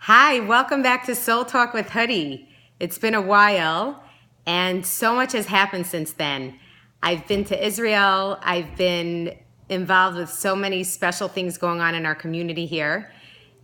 Hi, welcome back to Soul Talk with Hudy. It's been a while, and so much has happened since then. I've been to Israel. I've been involved with so many special things going on in our community here.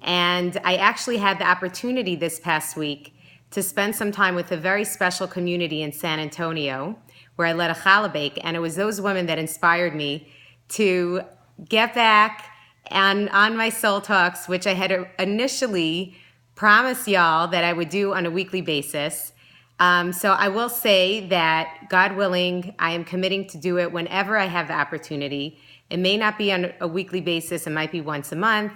And I actually had the opportunity this past week to spend some time with a very special community in San Antonio, where I led a challah bake, and it was those women that inspired me to get back and on my Soul Talks, which I had initially promised y'all that I would do on a weekly basis. So I will say that, God willing, I am committing to do it whenever I have the opportunity. It may not be on a weekly basis. It might be once a month,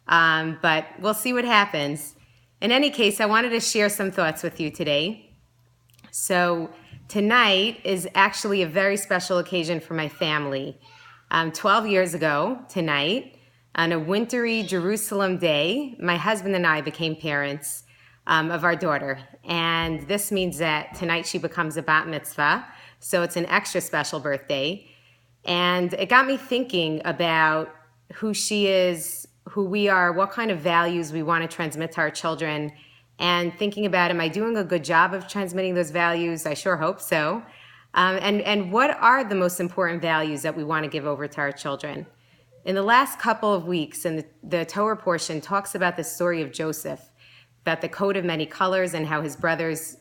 but we'll see what happens. In any case, I wanted to share some thoughts with you today. So tonight is actually a very special occasion for my family. 12 years ago tonight, on a wintry Jerusalem day, my husband and I became parents of our daughter. And this means that tonight she becomes a bat mitzvah. So it's an extra special birthday. And it got me thinking about who she is, who we are, what kind of values we want to transmit to our children, and thinking about, am I doing a good job of transmitting those values? I sure hope so. And what are the most important values that we want to give over to our children? In the last couple of weeks, and the Torah portion talks about the story of Joseph, about the coat of many colors and how his brothers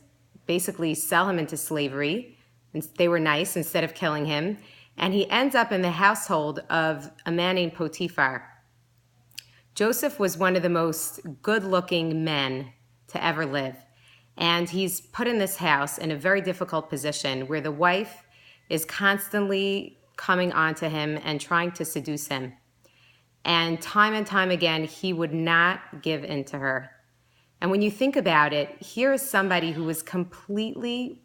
basically sell him into slavery. And they were nice instead of killing him. And he ends up in the household of a man named Potiphar. Joseph was one of the most good-looking men to ever live. And he's put in this house in a very difficult position where the wife is constantly coming on to him and trying to seduce him. And time again, he would not give in to her. And when you think about it, here is somebody who was completely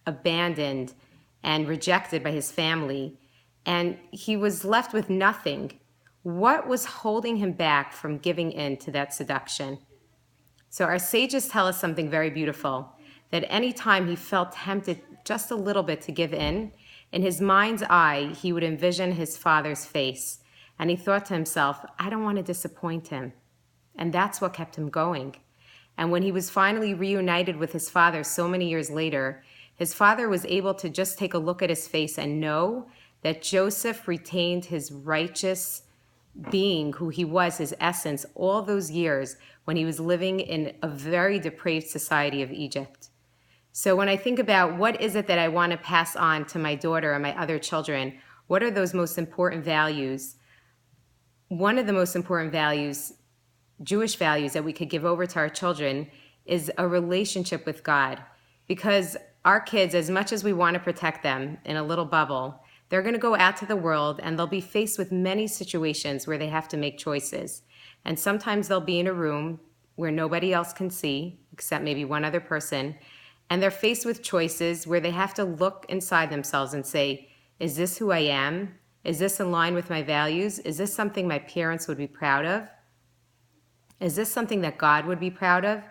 abandoned and rejected by his family, and he was left with nothing. What was holding him back from giving in to that seduction? So our sages tell us something very beautiful, that any time he felt tempted just a little bit to give in his mind's eye, he would envision his father's face. And he thought to himself, I don't want to disappoint him. And that's what kept him going. And when he was finally reunited with his father so many years later, his father was able to just take a look at his face and know that Joseph retained his righteous being, who he was, his essence, all those years when he was living in a very depraved society of Egypt. So when I think about what is it that I want to pass on to my daughter and my other children, what are those most important values? One of the most important values, Jewish values that we could give over to our children, is a relationship with God. Because our kids, as much as we want to protect them in a little bubble, they're going to go out to the world and they'll be faced with many situations where they have to make choices. And sometimes they'll be in a room where nobody else can see, except maybe one other person, and they're faced with choices where they have to look inside themselves and say, is this who I am? Is this in line with my values? Is this something my parents would be proud of? Is this something that God would be proud of?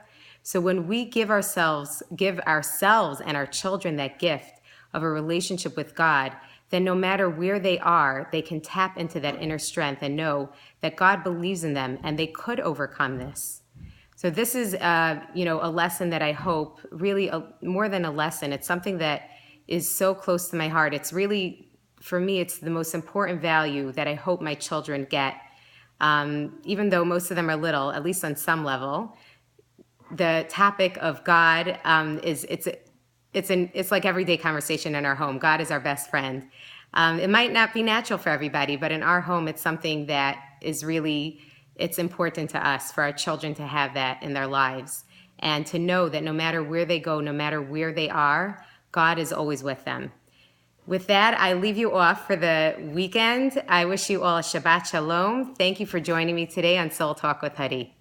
So when we give ourselves and our children that gift of a relationship with God, then no matter where they are, they can tap into that inner strength and know that God believes in them and they could overcome this. So this is, a lesson that I hope, really more than a lesson, it's something that is so close to my heart. It's really, for me, it's the most important value that I hope my children get. Even though most of them are little, at least on some level, the topic of God it's like everyday conversation in our home. God is our best friend. It might not be natural for everybody, but in our home, it's something that is really, it's important to us for our children to have that in their lives and to know that no matter where they go, no matter where they are, God is always with them. With that, I leave you off for the weekend. I wish you all a Shabbat Shalom. Thank you for joining me today on Soul Talk with Hudy.